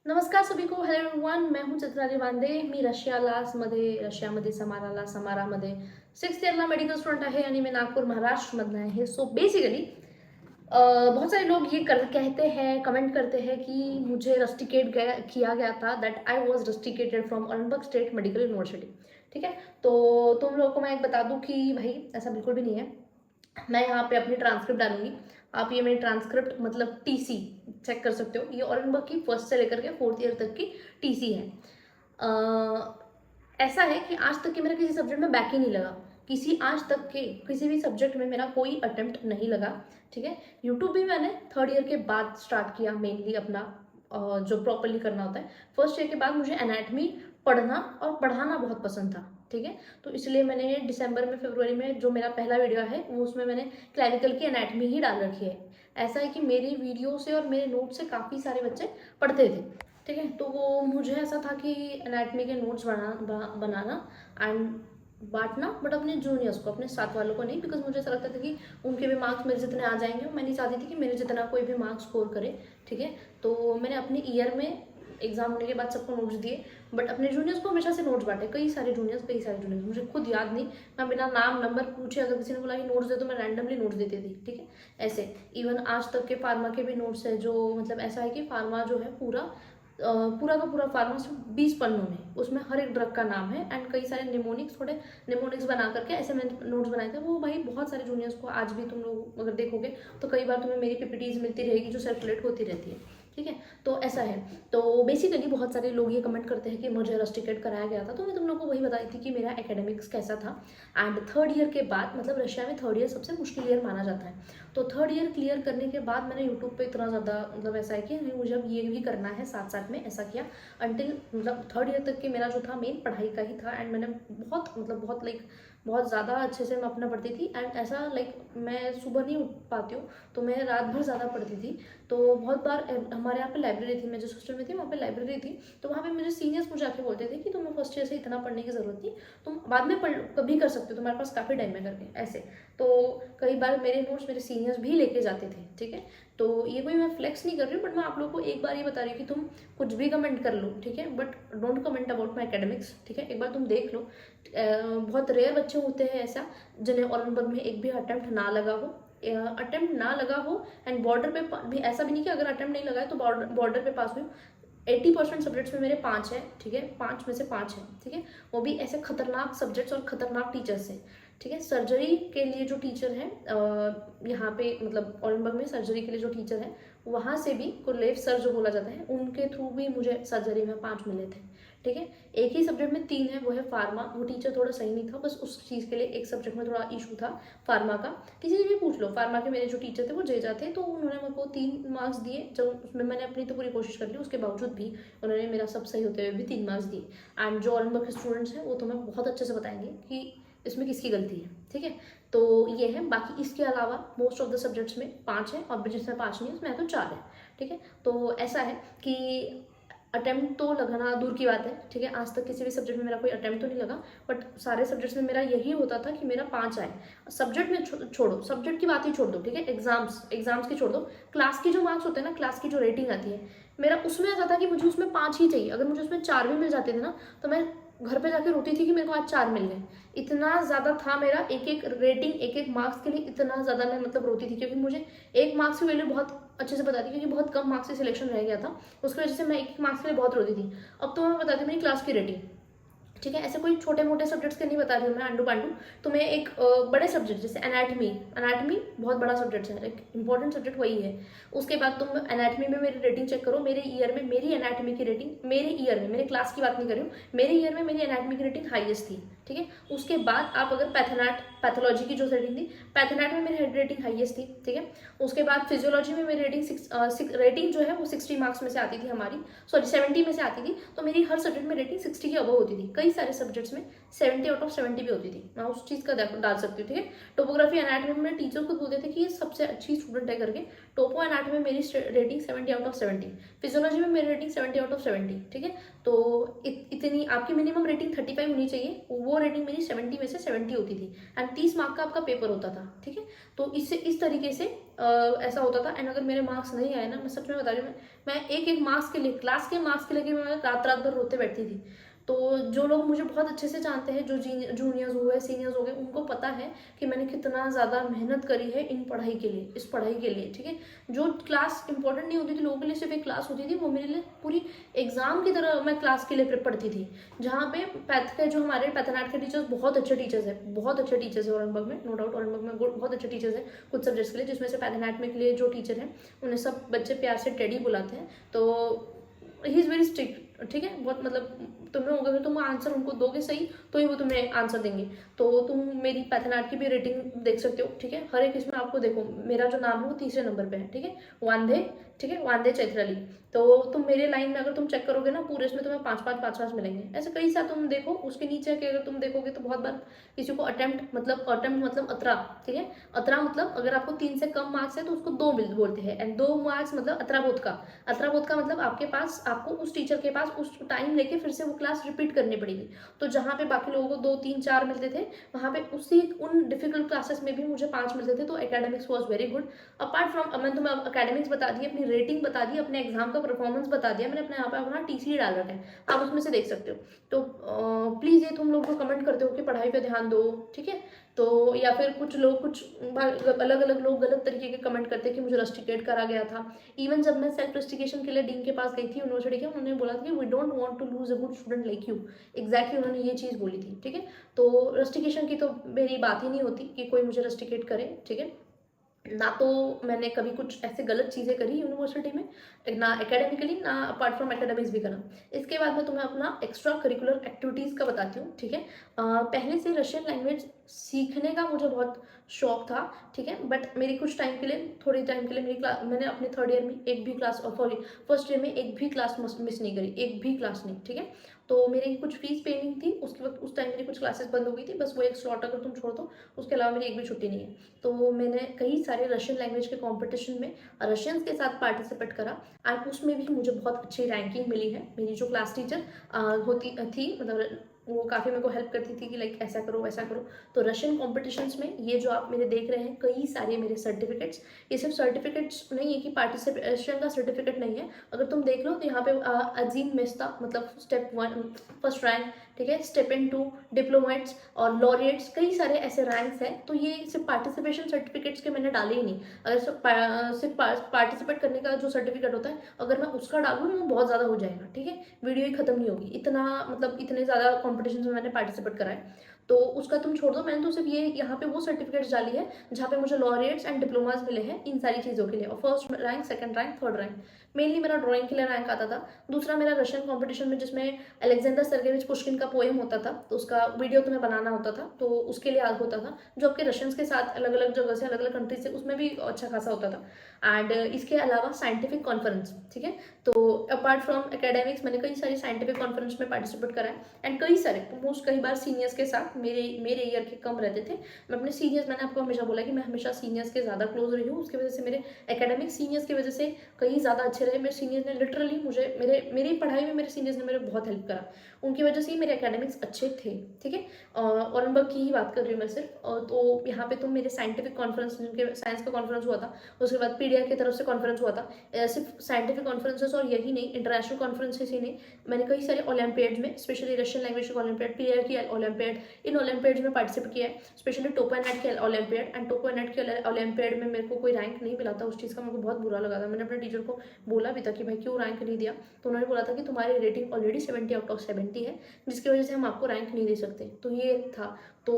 नमस्कार सभी को. हेलो एवरीवन, मैं हूं चित्राली वांदे. मी रशियामध्ये समारामध्ये 6th इयरला मेडिकल स्टुडंट आहे आणि मी नागपूर महाराष्ट्रमधनं आहे. सो बेसिकली बहुत सारे लोग ये कहते हैं, कमेंट करते हैं कि मुझे रस्टिकेट किया गया था. That I was rusticated from Orangeburg state medical university. ठीक है, तो तुम लोगों को मैं एक बता दूं कि भाई ऐसा बिल्कुल भी नहीं है. मैं यहाँ पे अपनी ट्रांसक्रिप्ट डालूंगी. आप ये मेरी ट्रांसक्रिप्ट मतलब टीसी चेक कर सकते हो. ये ऑरेंजबर्ग की फर्स्ट से लेकर के 4th ईयर तक की टीसी है. ऐसा है कि आज तक के मेरा किसी सब्जेक्ट में बैक ही नहीं लगा. आज तक के किसी भी सब्जेक्ट में मेरा कोई अटेम्प्ट नहीं लगा. ठीक है, यूट्यूब भी मैंने 3rd ईयर के बाद स्टार्ट किया मेनली अपना जो प्रॉपरली करना होता है. फर्स्ट ईयर के बाद मुझे एनाटमी पढ़ना और पढ़ाना बहुत पसंद था. ठीक है, तो इसलिए मैंने दिसंबर में फरवरी में जो मेरा पहला वीडियो है वो उसमें मैंने क्लैविकल की एनाटमी ही डाल रखी है. ऐसा है कि मेरी वीडियो से और मेरे नोट से काफ़ी सारे बच्चे पढ़ते थे. ठीक है, तो वो मुझे ऐसा था कि एनाटमी के नोट्स बनाना एंड बांटना, बट अपने जूनियर्स को, अपने साथ वालों को नहीं. बिकॉज मुझे ऐसा लगता था कि उनके भी मार्क्स मेरे जितने आ जाएंगे. मैं नहीं चाहती थी कि मेरे जितना कोई भी मार्क्स स्कोर करे. ठीक है, तो मैंने अपने ईयर में एग्जाम होने के बाद सबको नोट्स दिए, बट अपने जूनियर्स को हमेशा से नोट्स बांटे. कई सारे जूनियर्स मुझे खुद याद नहीं. मैं बिना नाम नंबर पूछे अगर किसी ने बोला कि नोट्स दे तो मैं रैंडमली नोट्स देती थी. ठीक है, ऐसे इवन आज तक के फार्मा के भी नोट्स है जो मतलब ऐसा है कि फार्मा जो है पूरा का पूरा फार्मा सिर्फ 20 पन्नों में, उसमें हर एक ड्रग का नाम है एंड कई सारे निमोनिक्स बना करके ऐसे मैंने नोट्स बनाए थे. वो भाई बहुत सारे जूनियर्स को आज भी तुम लोग अगर देखोगे तो कई बार तुम्हें मेरी पीपीटीज मिलती रहेगी जो सर्कुलेट होती रहती है. ठीक है, तो ऐसा है. तो बेसिकली बहुत सारे लोग ये कमेंट करते हैं कि मुझे रस्टिकेट कराया गया था. तो मैं तुम लोग को वही बताई थी कि मेरा एकेडमिक्स कैसा था. एंड 3rd ईयर के बाद मतलब रशिया में 3rd ईयर सबसे मुश्किल ईयर माना जाता है. तो 3rd ईयर क्लियर करने के बाद मैंने यूट्यूब पे इतना ज़्यादा मतलब ऐसा है कि नहीं मुझे अब ये भी करना है साथ साथ में, ऐसा किया. अंटिल मतलब 3rd ईयर तक के मेरा जो था मेन पढ़ाई का ही था. एंड मैंने बहुत ज़्यादा अच्छे से मैं अपना पढ़ती थी. एंड ऐसा मैं सुबह नहीं उठ पाती हूँ तो मैं रात भर ज़्यादा पढ़ती थी. तो बहुत बार हमारे यहाँ पे लाइब्रेरी थी, मैं जिस हॉस्टल में थी वहाँ पे लाइब्रेरी थी. तो वहाँ पे मेरे सीनियर्स मुझे आके बोलते थे कि तुम्हें फर्स्ट ईयर से इतना पढ़ने की ज़रूरत नहीं, तुम बाद में कभी कर सकते हो, तुम्हारे पास काफ़ी टाइम है करके ऐसे. तो कई बार मेरे नोट्स मेरे सीनियर्स भी लेके जाते थे. ठीक है, तो ये कोई मैं फ्लेक्स नहीं कर रही हूँ, बट मैं आप लोगों को एक बार ये बता रही हूँ कि तुम कुछ भी कमेंट कर लो. ठीक है, but don't comment about my academics. ठीक है, एक बार तुम देख लो. बहुत रेयर बच्चे होते हैं ऐसा जिन्हें ऑरेंजबर्ग में एक भी अटेम्प्ट ना लगा हो. एंड बॉर्डर पे भी ऐसा भी नहीं कि अगर अटेम्प्ट नहीं लगा है तो बॉर्डर पे पास हुई. 80% सब्जेक्ट्स में मेरे 5 हैं. ठीक है, 5 में से 5 हैं. ठीक है, वो भी ऐसे खतरनाक सब्जेक्ट्स और खतरनाक टीचर्स हैं. ठीक है, सर्जरी के लिए जो टीचर हैं यहाँ पे मतलब ऑरेंजबर्ग में सर्जरी के लिए जो टीचर हैं वहाँ से भी कोलेव सर जो बोला जाता है उनके थ्रू भी मुझे सर्जरी में 5 मिले थे. ठीक है, एक ही सब्जेक्ट में 3 है, वो है फार्मा. वो टीचर थोड़ा सही नहीं था, बस उस चीज़ के लिए एक सब्जेक्ट में थोड़ा इशू था फार्मा का. किसी से भी पूछ लो, फार्मा के मेरे जो टीचर थे वो जेजा थे, तो उन्होंने मेरे को 3 मार्क्स दिए. जब उसमें मैंने अपनी तो पूरी कोशिश कर ली, उसके बावजूद भी उन्होंने मेरा सब सही होते हुए भी 3 मार्क्स दिए. एंड जो ऑरेंजबर्ग के स्टूडेंट्स हैं वो तुम्हें बहुत अच्छे से बताएंगे कि इसमें किसकी गलती है. ठीक है, तो ये है. बाकी इसके अलावा मोस्ट ऑफ द सब्जेक्ट्स में 5 है और जिसमें 5 नहीं है उसमें तो 4 है. ठीक है, तो ऐसा है कि अटेम्प्ट तो लगना दूर की बात है. ठीक है, आज तक किसी भी सब्जेक्ट में मेरा कोई अटेम्प्ट तो नहीं लगा, बट सारे सब्जेक्ट्स में मेरा यही होता था कि मेरा 5 आए. सब्जेक्ट में छोड़ो, सब्जेक्ट की बात ही छोड़ दो. ठीक है, एग्जाम्स की छोड़ दो. क्लास की जो मार्क्स होते हैं ना, क्लास की जो रेटिंग आती है, मेरा उसमें ऐसा था कि मुझे उसमें 5 ही चाहिए. अगर मुझे उसमें 4 भी मिल जाते थे ना तो मैं घर पे जाके रोती थी कि मेरे को आज 4 मिल गए. इतना ज़्यादा था मेरा एक एक रेटिंग, एक एक मार्क्स के लिए इतना ज़्यादा मैं मतलब रोती थी, क्योंकि मुझे एक मार्क्स की वैल्यू बहुत अच्छे से बता दी, क्योंकि बहुत कम मार्क्स से सिलेक्शन रह गया था. उसकी वजह से मैं एक एक मार्क्स के लिए बहुत रोती थी. अब तो मैं बताती हूँ मेरी क्लास की रेटिंग. ठीक है, ऐसे कोई छोटे मोटे सब्जेक्ट्स के नहीं बता रही हूँ मैं अंडू पांडू. तो मैं एक बड़े सब्जेक्ट जैसे एनाटमी बहुत बड़ा सब्जेक्ट है, एक इंपॉर्टेंट सब्जेक्ट वही है. उसके बाद तुम एनाटमी में मेरी रेटिंग चेक करो. मेरे ईयर में मेरी एनाटमी की रेटिंग, मेरे क्लास की बात नहीं कर रही हूँ, मेरे ईयर में मेरी एनाटमी की रेटिंग हाईएस्ट थी. ठीक है, उसके बाद आप अगर पैथोलॉजी की जो रेटिंग थी, पैथोनैट में मेरी रेटिंग हाईएस्ट थी. ठीक है, उसके बाद फिजियोलॉजी में मेरी रेटिंग जो है वो 60 मार्क्स में से आती थी हमारी, सॉरी 70 में से आती थी. तो मेरी हर सब्जेक्ट में रेटिंग 60 की अबव होती थी. कई सारे सब्जेक्ट्स में 70 आउट ऑफ 70 भी होती थी। मैं उस चीज़ का डाल सकती हूँ, ठीक है। टोपोग्राफी एनाटॉमी में टीचर खुद बोलते थे कि ये सबसे अच्छी स्टूडेंट है करके। टोपो एनाटॉमी में मेरी रेटिंग 70 आउट ऑफ 70, फिजियोलॉजी में मेरी रेटिंग 70 आउट ऑफ 70, ठीक है। तो इतनी आपकी मिनिमम रेटिंग 35 होनी चाहिए, वो रेटिंग मेरी 70 में से 70 होती थी। एंड 30 मार्क का आपका पेपर होता था, ठीक है। तो इससे इस तरीके से ऐसा होता था। एंड अगर मेरे मार्क्स नहीं आए ना, मैं सच में बता रही हूँ, मैं एक एक मार्क्स के लिए, क्लास के मार्क्स के लिए मैं रात रात भर रोते बैठती थी। तो जो लोग मुझे बहुत अच्छे से जानते हैं, जो जूनियर्स हो गए, सीनियर्स हो गए, उनको पता है कि मैंने कितना ज़्यादा मेहनत करी है इन पढ़ाई के लिए, इस पढ़ाई के लिए, ठीक है। जो क्लास इंपॉर्टेंट नहीं होती थी लोगों के लिए, सिर्फ एक क्लास होती थी, वो मेरे लिए पूरी एग्जाम की तरह मैं क्लास के लिए पढ़ती थी। जहाँ पे पैथ के जो हमारे पैथनाट के टीचर्स बहुत अच्छे टीचर्स है, बहुत अच्छे टीचर्स है औरंगाबाद में, नो डाउट औरंगाबाद में बहुत अच्छे टीचर्स हैं कुछ सब्जेक्ट्स के लिए, जिसमें से पैथनाट के लिए जो टीचर हैं उन्हें सब बच्चे प्यार से टेडी बुलाते हैं। तो ही इज़ वेरी स्ट्रिक्ट, ठीक है। बहुत मतलब तुम्हें होगा, तुम आंसर उनको दोगे सही तो ही वो तुम्हें आंसर देंगे। तो तुम मेरी पैथनाट की भी रेटिंग देख सकते हो, ठीक है। हर एक इसमें आपको देखो, मेरा जो नाम है वो 3रे नंबर पे है, ठीक है, वांदे, ठीक है, वांदे चैथराली। तो तुम मेरे लाइन में अगर तुम चेक करोगे ना, पूरे इसमें तुम्हें 5-5 मिलेंगे। ऐसे कई सारे तुम देखो, उसके नीचे के अगर तुम देखोगे तो बहुत बार किसी को अटेम्प्ट मतलब अतरा, ठीक है। अतरा मतलब अगर आपको 3 से कम मार्क्स है तो उसको 2 बोलते हैं। एंड 2 मार्क्स मतलब अतराबोध का मतलब आपके पास, आपको उस टीचर के पास उस टाइम लेके फिर से वो क्लास रिपीट करनी पड़ेगी। तो जहाँ पे बाकी लोगों को 2, 3, 4 मिलते थे, वहाँ पे उसी उन डिफिकल्ट क्लासेस में भी मुझे 5 मिलते थे। तो academics was very good. Apart from, मैंने तुम्हें अकेडमिक्स बता दी, अपनी रेटिंग बता दी, अपने एग्जाम का परफॉर्मेंस बता दिया, मैंने अपने यहाँ पे अपना TCD डाल रखा है, आप उसमें से देख सकते हो। तो प्लीज़ ये तुम लोग जो कमेंट करते हो कि पढ़ाई पे ध्यान दो, ठीक है। तो या फिर कुछ लोग अलग अलग लोग गलत तरीके के कमेंट करते हैं कि मुझे रस्टिकेट करा गया था। इवन जब मैं सेल्फ रस्टिकेशन के लिए डीन के पास गई थी यूनिवर्सिटी के, उन्होंने बोला था कि we don't want to lose a good student like you. Exactly उन्होंने ये चीज़ बोली थी, ठीक है। तो रस्टिकेशन की तो मेरी बात ही नहीं होती कि कोई मुझे रस्टिकेट करे, ठीक है। ना तो मैंने कभी कुछ ऐसे गलत चीज़ें करी यूनिवर्सिटी में, ना एकेडमिकली, ना अपार्ट फ्रॉम एकेडमिक्स भी करा। इसके बाद मैं तुम्हें अपना एक्स्ट्रा करिकुलर एक्टिविटीज़ का बताती हूँ, ठीक है। पहले से रशियन लैंग्वेज सीखने का मुझे बहुत शौक था, ठीक है। बट मेरी कुछ टाइम के लिए, थोड़ी टाइम के लिए मेरी क्लास, मैंने अपने 3rd ईयर में एक भी क्लास, सॉरी फर्स्ट ईयर में एक भी क्लास मिस नहीं करी, एक भी क्लास नहीं, ठीक है। तो मेरी कुछ फीस पेंडिंग थी उसके वक्त, उस टाइम मेरी कुछ क्लासेस बंद हो गई थी, बस वो एक स्लॉट अगर तुम छोड़ दो, उसके अलावा मेरी एक भी छुट्टी नहीं है। तो मैंने कई सारे रशियन लैंग्वेज के कॉम्पिटिशन में रशियंस के साथ पार्टिसिपेट करा, एंड उसमें भी मुझे बहुत अच्छी रैंकिंग मिली है। मेरी जो क्लास टीचर होती थी, मतलब वो काफ़ी मेरे को हेल्प करती थी कि लाइक ऐसा करो वैसा करो। तो रशियन कॉम्पिटिशन्स में ये जो आप मेरे देख रहे हैं कई सारे मेरे सर्टिफिकेट्स, ये सिर्फ सर्टिफिकेट्स नहीं है कि पार्टिसिपेशन का सर्टिफिकेट नहीं है। अगर तुम देख लो तो यहाँ पे अजीम मेस्ता मतलब स्टेप 1 फर्स्ट रैंक, ठीक है, स्टेप इन 2 डिप्लोमेट्स और लॉरिएट्स, कई सारे ऐसे रैंक्स हैं। तो ये सिर्फ पार्टिसिपेशन सर्टिफिकेट्स के मैंने डाले ही नहीं। अगर सिर्फ पार्टिसिपेट करने का जो सर्टिफिकेट होता है, अगर मैं उसका डालूँ वो बहुत ज़्यादा हो जाएगा, ठीक है, वीडियो ही खत्म नहीं होगी। इतना मतलब इतने ज़्यादा कॉम्पिटिशन में मैंने पार्टिसिपेट करा है। तो उसका तुम छोड़ दो, मैंने तो सिर्फ ये यहाँ पे वो सर्टिफिकेट्स डाली है जहाँ पे मुझे लॉरिएट्स एंड डिप्लोमास मिले हैं इन सारी चीज़ों के लिए। और first rank, second rank, third rank, mainly मेरा ड्राइंग के लिए रैंक आता था। दूसरा मेरा रशियन कॉम्पिटिशन में, जिसमें अलेक्जेंडर सर्गेविच पुष्किन का पोएम होता था, तो उसका वीडियो तुम्हें बनाना होता था, तो उसके लिए होता था, जो आपके रशियंस के साथ अलग अलग जगह से, अलग अलग कंट्री से, उसमें भी अच्छा खासा होता था। एंड इसके अलावा साइंटिफिक कॉन्फ्रेंस, ठीक है। तो अपार्ट फ्रॉम एकेडमिक्स मैंने कई सारी साइंटिफिक कॉन्फ्रेंस में पार्टिसिपेट करा है। एंड कई सारे मोस्ट कई बार सीनियर्स के साथ, मेरे ईयर के कम रहते थे, मैं अपने सीनियर्स, मैंने आपको हमेशा बोला कि मैं हमेशा सीनियर्स के ज़्यादा क्लोज रही हूँ। उसकी वजह से मेरे एकेडमिक सीनियर्स की वजह से कई ज़्यादा अच्छे रहे। मेरे सीनियर्स ने लिटरली मुझे, मेरी पढ़ाई में मेरे सीनियर्स ने मेरे बहुत हेल्प करा, उनकी वजह से ही मेरे एकेडमिक्स अच्छे थे, ठीक है। औरंगाबाद की ही बात कर रही हूँ मैं सिर्फ। तो यहाँ पे तुम मेरे साइंटिफिक कॉन्फ्रेंस, जिनके साइंस का कॉन्फ्रेंस हुआ था, उसके बाद पीडीआई की तरफ से कॉन्फ्रेंस हुआ था। सिर्फ साइंटिफिक कॉन्फ्रेंसेस और यही नहीं, इंटरनेशनल कॉन्फ्रेंसेस ही नहीं, मैंने कई सारे ओलंपियाड्स में, स्पेशली रशियन लैंग्वेज के ओलंपियाड, पीडीआई की ओलंपियाड, इन ओलंपियाड्स में पार्टिसिपेट किया है। स्पेशली टोपो एंड नेट के olympiad, and Toppo and net के ओलंपियाड में मेरे को कोई रैंक नहीं मिला था। उस चीज़ का मेरे को बहुत बुरा लगा था। मैंने अपने टीचर को बोला भी था कि भाई क्यों रैंक नहीं दिया, तो उन्होंने बोला था कि तुम्हारी रेटिंग ऑलरेडी 70 आउट ऑफ 70 है, जिसकी वजह से हम आपको रैंक नहीं दे सकते। तो ये था। तो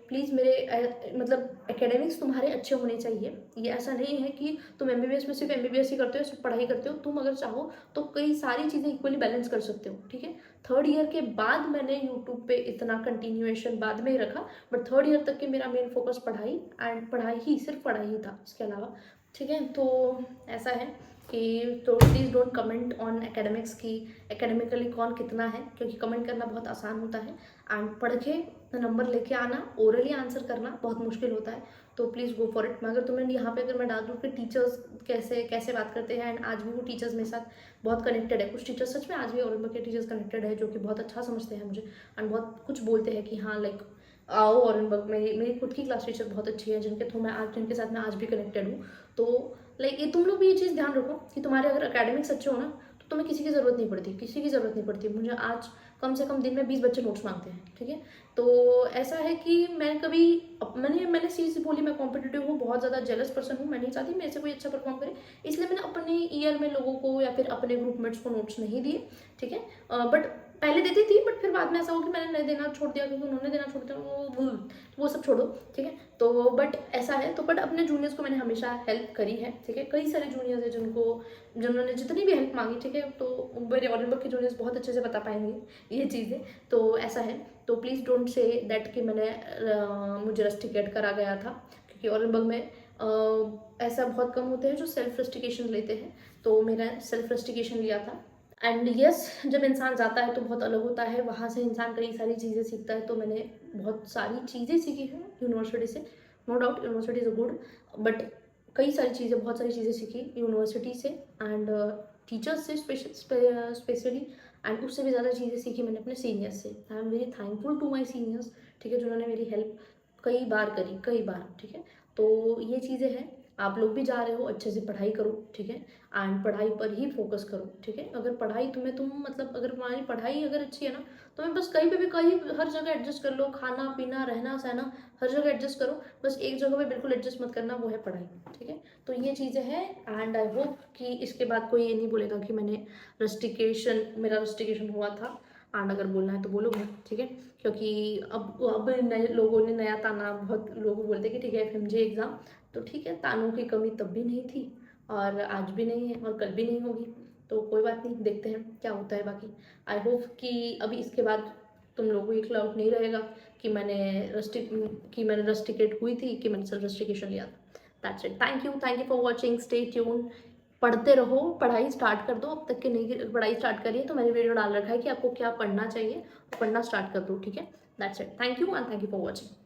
प्लीज़ मेरे मतलब एकेडमिक्स तुम्हारे अच्छे होने चाहिए। ये ऐसा नहीं है कि तुम एमबीबीएस में सिर्फ एमबीबीएस ही करते हो, सिर्फ पढ़ाई करते हो। तुम अगर चाहो तो कई सारी चीज़ें इक्वली बैलेंस कर सकते हो, ठीक है। 3rd ईयर के बाद मैंने यूट्यूब पे इतना कंटिन्यूएशन बाद में ही रखा, बट 3rd ईयर तक के मेरा मेन फोकस पढ़ाई एंड पढ़ाई ही, सिर्फ पढ़ाई ही था, इसके अलावा, ठीक है। तो ऐसा है। कि तो please don't comment on academics की एकेडमिकली कौन कितना है, क्योंकि कमेंट करना बहुत आसान होता है एंड पढ़ के नंबर लेके आना, ओरली आंसर करना बहुत मुश्किल होता है। तो प्लीज़ गो फॉर इट। मगर तुम्हें यहाँ पे अगर मैं डाल दूँ कि टीचर्स कैसे कैसे बात करते हैं एंड आज भी वो टीचर्स मेरे साथ बहुत कनेक्टेड है। कुछ टीचर्स सच में आज भी और के टीचर्स कनेक्टेड है जो कि बहुत अच्छा समझते हैं मुझे एंड बहुत कुछ बोलते हैं कि हाँ लाइक आओ औरंगबाग। मेरी खुद की क्लास टीचर बहुत अच्छी है जिनके थ्रू मैं आज जिनके साथ मैं आज भी कनेक्टेड हूँ। तो लाइक ये तुम लोग भी ये चीज़ ध्यान रखो कि तुम्हारे अगर एकेडमिक्स अच्छे हो ना तो तुम्हें किसी की ज़रूरत नहीं पड़ती, किसी की ज़रूरत नहीं पड़ती। मुझे आज कम से कम दिन में 20 बच्चे नोट्स मांगते हैं, ठीक है। तो ऐसा है कि मैं कभी मैंने सीरियसली बोली मैं कॉम्पिटिटिव हूँ, बहुत ज़्यादा जेलस पर्सन हूँ, मैं नहीं चाहती मेरे से कोई अच्छा परफॉर्म करे, इसलिए मैंने अपने ईयर में लोगों को या फिर अपने ग्रुपमेट्स को नोट्स नहीं दिए, ठीक है। बट पहले देती थी बट फिर बाद में ऐसा हो कि मैंने नहीं देना छोड़ दिया क्योंकि उन्होंने देना छोड़ दिया, वो सब छोड़ो, ठीक है। तो बट ऐसा है, तो बट अपने जूनियर्स को मैंने हमेशा हेल्प करी है, ठीक है। कई सारे जूनियर्स हैं जिन्होंने जितनी भी हेल्प मांगी, ठीक है, तो मेरे ऑलरेडी के जूनियर्स बहुत अच्छे से बता पाएंगे ये चीज़ें। तो ऐसा है, तो प्लीज़ डोंट से दैट कि मैंने मुझे रस्टिकेट करा गया था, क्योंकि औरंगबाग में ऐसा बहुत कम होते हैं जो सेल्फ रस्टिकेशन लेते हैं, तो मेरा सेल्फ रस्टिकेशन लिया था। एंड यस, जब इंसान जाता है तो बहुत अलग होता है, वहाँ से इंसान कई सारी चीज़ें सीखता है। तो मैंने बहुत सारी चीज़ें सीखी हैं यूनिवर्सिटी से, no doubt university is a good, but कई सारी चीज़ें बहुत सारी चीज़ें सीखी यूनिवर्सिटी से एंड टीचर्स से स्पेशली, एंड उससे भी ज़्यादा चीज़ें सीखी मैंने अपने सीनियर्स से। I am very thankful to my seniors, ठीक है, जिन्होंने मेरी हेल्प कई बार करी, कई बार, ठीक है। तो ये चीज़ें हैं, आप लोग भी जा रहे हो अच्छे से पढ़ाई करो, ठीक है, एंड पढ़ाई पर ही फोकस करो, ठीक है। अगर पढ़ाई तुम मतलब अगर तुम्हारी पढ़ाई अगर अच्छी है ना, तुम्हें बस कहीं पे भी कहीं हर जगह एडजस्ट कर लो, खाना पीना रहना सहना हर जगह एडजस्ट करो, बस एक जगह पे बिल्कुल एडजस्ट मत करना, वो है पढ़ाई, ठीक है। तो ये चीज़ें हैं एंड आई होप कि इसके बाद कोई ये नहीं बोलेगा कि मेरा रस्टिकेशन हुआ था, एंड अगर बोलना है तो बोलो भाई, ठीक है। क्योंकि अब नए लोगों ने नया ताना, बहुत लोग बोलते हैं कि ठीक है FMJ एग्ज़ाम, तो ठीक है, तानों की कमी तब भी नहीं थी और आज भी नहीं है और कल भी नहीं होगी, तो कोई बात नहीं, देखते हैं क्या होता है बाकी। आई होप कि अभी इसके बाद तुम लोगों को ये क्लाउड नहीं रहेगा कि मैंने रस्टिकेट हुई थी, कि मैंने सेल्फ रस्टिकेशन लिया था। That's it, thank you for watching, stay tune. पढ़ते रहो, पढ़ाई स्टार्ट कर दो, अब तक की नहीं पढ़ाई स्टार्ट करिए तो मैंने वीडियो डाल रखा है कि आपको क्या पढ़ना चाहिए, पढ़ना स्टार्ट कर दो, ठीक है। That's it, thank you and thank you for watching.